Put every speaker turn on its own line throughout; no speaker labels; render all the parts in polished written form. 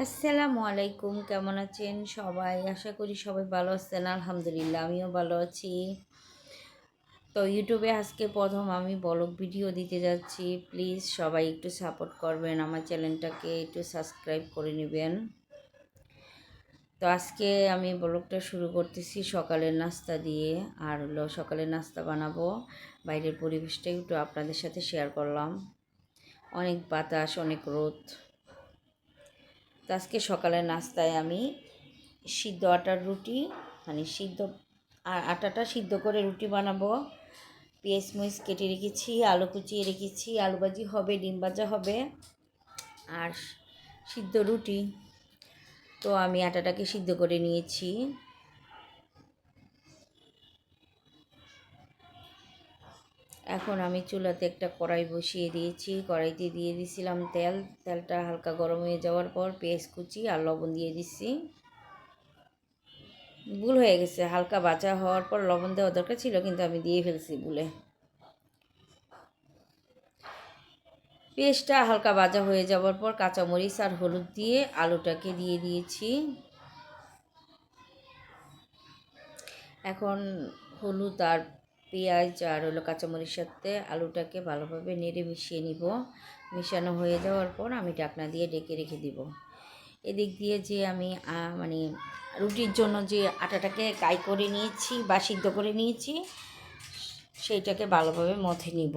আসসালামু আলাইকুম, কেমন আছেন সবাই? আশা করি সবাই ভালো আছেন। আলহামদুলিল্লাহ আমিও ভালো আছি। তো ইউটিউবে আজকে প্রথম আমি ব্লগ ভিডিও দিতে যাচ্ছি। প্লিজ সবাই একটু সাপোর্ট করবেন, আমার চ্যানেলটাকে একটু সাবস্ক্রাইব করে নেবেন। তো আজকে আমি ব্লগটা শুরু করতেছি সকালের নাস্তা দিয়ে। আর হলো সকালের নাস্তা বানাবো, বাইরের পরিবেশটা একটু আপনাদের সাথে শেয়ার করলাম। অনেক বাতাস, অনেক রোদ। তো আজকে সকালের নাস্তায় আমি সিদ্ধ আটার রুটি, আটাটা সিদ্ধ করে রুটি বানাবো। পেঁয়াজ মরিচ কেটে রেখেছি, আলু কুচিয়ে রেখেছি, আলু ভাজি হবে, ডিম ভাজা হবে আর সিদ্ধ রুটি। তো আমি আটাটাকে সিদ্ধ করে নিয়েছি। এখন আমি চুলাতে একটা কড়াই বসিয়ে দিয়েছি। কড়াইতে দিয়ে দিয়েছিলাম তেল। তেলটা হালকা গরম হয়ে যাওয়ার পর পেঁয়াজ কুচি আর লবণ দিয়ে দিচ্ছি। ভুল হয়ে গেছে, হালকা ভাজা হওয়ার পর লবণ দেওয়া দরকার ছিল, কিন্তু আমি দিয়ে ফেলছি ভুলে। পেঁয়াজটা হালকা ভাজা হয়ে যাওয়ার পর কাঁচামরিচ আর হলুদ দিয়ে আলুটাকে দিয়ে দিয়েছি। এখন হলুদ আর পেঁয়াজ আর কাঁচামরিচ সাথে আলুটাকে ভালোভাবে নেড়ে মিশিয়ে নিব। মিশানো হয়ে যাওয়ার পর আমি ঢাকনা দিয়ে ঢেকে রেখে দিব। এদিক দিয়ে যে আমি রুটির জন্য যে আটাটাকে কাই করে নিয়েছি বা সিদ্ধ করে নিয়েছি, সেইটাকে ভালোভাবে মথে নিব।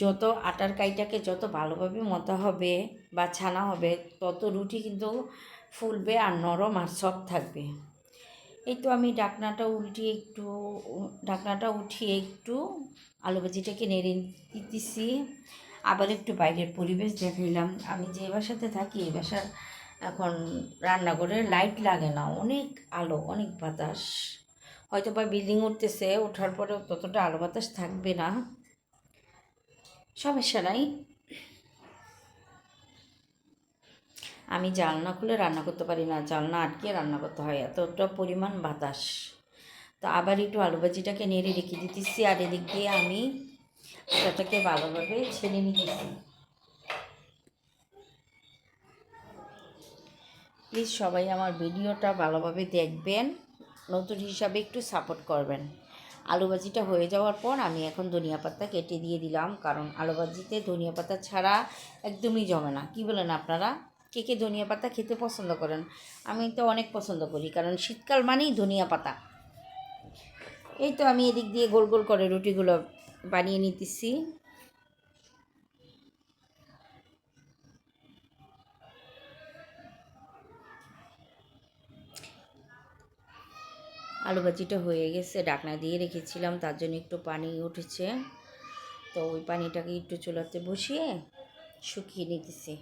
যত আটার কাইটাকে যত ভালোভাবে মথা হবে বা ছানা হবে, তত রুটি কিন্তু ফুলবে আর নরম আর সফট থাকবে। এই তো আমি ঢাকনাটা উঠিয়ে একটু আলু ভাজিটাকে নেড়ে দিতেছি। আবার একটু বাইরের পরিবেশ দেখাইলাম। আমি যে বাসাতে থাকি, এই বাসার এখন রান্নাঘরে লাইট লাগে না, অনেক আলো, অনেক বাতাস। হয়তো বা বিল্ডিং উঠতেছে, ওঠার পরেও ততটা আলো বাতাস থাকবে না, সমস্যা নাই। আমি জানলা খুলে রান্না করতে পারি না, জানলা আটকে রান্না করতে হয়, এতটা পরিমাণ বাতাস। তো আবার একটু আলু ভাজিটাকে নেড়ে রেখে দিতেছি, আর এদিক দিয়ে আমি আটাটাকে ভালোভাবে ছেড়ে নিতেছি। প্লিজ সবাই আমার ভিডিওটা ভালোভাবে দেখবেন, নতুন হিসাবে একটু সাপোর্ট করবেন। আলু ভাজিটা হয়ে যাওয়ার পর আমি এখন ধনিয়া পাতা কেটে দিয়ে দিলাম, কারণ আলু ভাজিতে ধনিয়া পাতা ছাড়া একদমই জমে না। কী বলেন আপনারা? কে কে ধনিয়া পাতা খেতে পছন্দ করেন? আমি তো অনেক পছন্দ করি, কারণ শীতকাল মানেই ধনিয়া পাতা। এই তো আমি এদিক দিয়ে গোল গোল করে রুটিগুলো বানিয়ে নিতেছি। আলু ভাজিটা হয়ে গেছে, ঢাকনা দিয়ে রেখেছিলাম, তার জন্য একটু পানি উঠেছে। তো ওই পানিটাকে একটু চুলাতে বসিয়ে শুকিয়ে নিতেছি।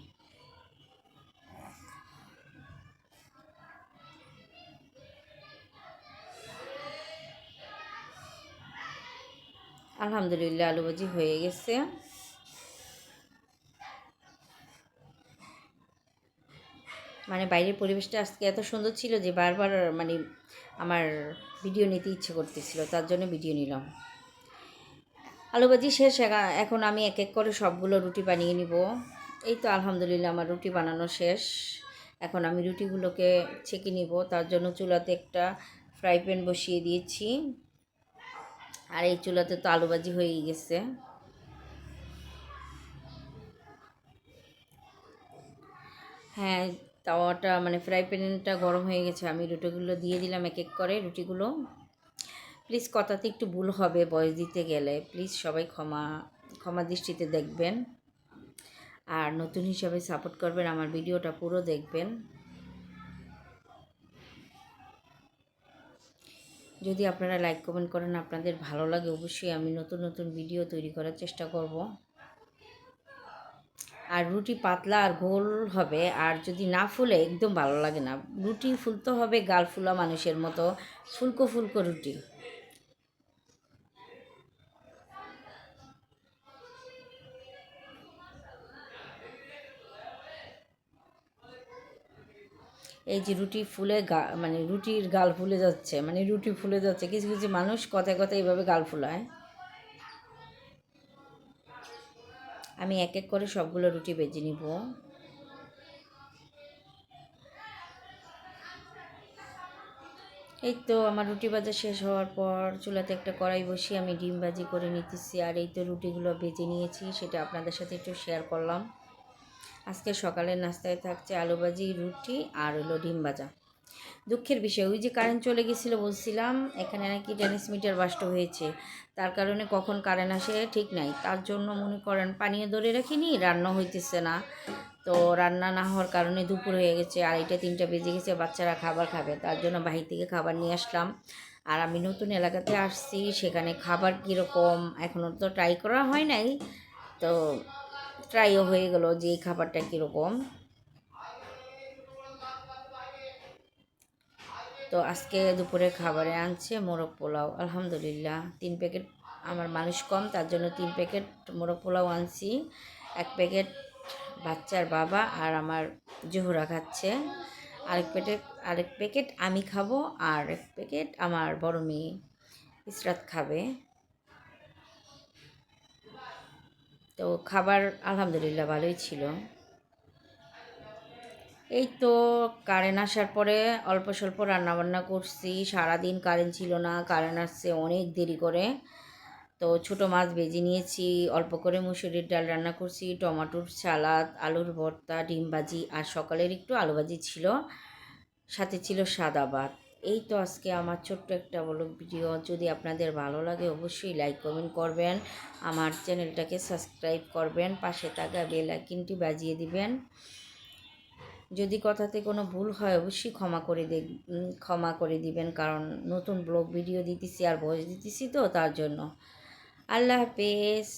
আলহামদুলিল্লাহ আলু ভাজি হয়ে গেছে। বাইরের পরিবেশটা আজকে এত সুন্দর ছিল যে বারবার আমার ভিডিও নিতে ইচ্ছে করতেছিল, তার জন্য ভিডিও নিলাম। আলু ভাজি শেষ। এখন আমি এক এক করে সবগুলো রুটি বানিয়ে নিব। এই তো আলহামদুলিল্লাহ আমার রুটি বানানো শেষ। এখন আমি রুটিগুলোকে ছেঁকে নিব, তার জন্য চুলাতে একটা ফ্রাই প্যান বসিয়ে দিয়েছি। আর এই চুলাতে তো আলু ভাজি হয়েই গেছে। হ্যাঁ, তাওয়াটা ফ্রাই প্যানটা গরম হয়ে গেছে। আমি রুটিগুলো দিয়ে দিলাম এক এক করে রুটিগুলো। প্লিজ কথাতে একটু ভুল হবে ভয়েস দিতে গেলে, প্লিজ সবাই ক্ষমা দৃষ্টিতে দেখবেন। আর নতুন হিসাবে সাপোর্ট করবেন, আমার ভিডিওটা পুরো দেখবেন। যদি আপনারা লাইক কমেন্ট করেন, আপনাদের ভালো লাগে, অবশ্যই আমি নতুন নতুন ভিডিও তৈরি করার চেষ্টা করব। আর রুটি পাতলা আর গোল হবে, আর যদি না ফুলে একদম ভালো লাগে না। রুটি ফুলতে হবে গাল ফুলা মানুষের মতো, ফুলকো ফুলকো রুটি। এই যে রুটি ফুলে রুটির গাল ফুলে যাচ্ছে, রুটি ফুলে যাচ্ছে। কিছু কিছু মানুষ কথায় কথায় এইভাবে গাল ফুলায়। আমি এক এক করে সবগুলো রুটি ভেজে নিব। এই তো আমার রুটি ভাজা শেষ হওয়ার পর চুলাতে একটা কড়াই বসিয়ে আমি ডিম ভাজি করে নিতেছি। আর এই তো রুটিগুলো ভেজে নিয়েছি, সেটা আপনাদের সাথে একটু শেয়ার করলাম। আজকে সকালের নাস্তায় থাকছে আলু ভাজি, রুটি আর হলো ডিম ভাজা। দুঃখের বিষয়, ওই যে কারেন্ট চলে গেছিলো বলছিলাম, এখানে নাকি ট্রান্সমিটার বাস্ট হয়েছে। তার কারণে কখন কারেন্ট আসে ঠিক নাই, তার জন্য মনে করেন পানীয় ধরে রাখিনি, রান্না হইতেছে না। তো রান্না না হওয়ার কারণে দুপুর হয়ে গেছে, 2:30-3টা বেজে গেছে, বাচ্চারা খাবার খাবে, তার জন্য বাহির থেকে খাবার নিয়ে আসলাম। আর আমি নতুন এলাকাতে আসছি, সেখানে খাবার কীরকম এখনও তো ট্রাই করা হয় নাই। তো ট্রাইও হয়ে গেল যে এই খাবারটা কীরকম। তো আজকে দুপুরে খাবারে আনছে মোরগ পোলাও, আলহামদুলিল্লাহ 3 প্যাকেট। আমার মানুষ কম, তার জন্য 3 প্যাকেট মোরগ পোলাও আনছি। 1 প্যাকেট বাচ্চার বাবা আর আমার জোহরা খাচ্ছে, আরেক প্যাকেট আমি খাবো, আর 1 প্যাকেট আমার বড় মেয়ে ইসরাত খাবে। তো খাবার আলহামদুলিল্লাহ ভালোই ছিল। এই তো কারেন্ট আসার পরে অল্প স্বল্প রান্নাবান্না করছি। সারাদিন কারেন্ট ছিল না, কারেন্ট আসছে অনেক দেরি করে। তো ছোটো মাছ ভেজে নিয়েছি, অল্প করে মুসুরির ডাল রান্না করছি, টমেটোর সালাদ, আলুর ভর্তা, ডিম ভাজি, আর সকালের একটু আলু ভাজি ছিল, সাথে ছিল সাদা ভাত। এই তো আজকে আমার ছোট্ট একটা ব্লগ ভিডিও। যদি আপনাদের ভালো লাগে অবশ্যই লাইক কমেন্ট করবেন, আমার চ্যানেলটাকে সাবস্ক্রাইব করবেন, পাশে থাকা বেল আইকনটি বাজিয়ে দিবেন। যদি কথাতে কোনো ভুল হয় অবশ্যই ক্ষমা করে দিবেন, কারণ নতুন ব্লগ ভিডিও দিতেছি আর ভয়েস দিতেছি তো তার জন্য। আল্লাহ হাফেজ।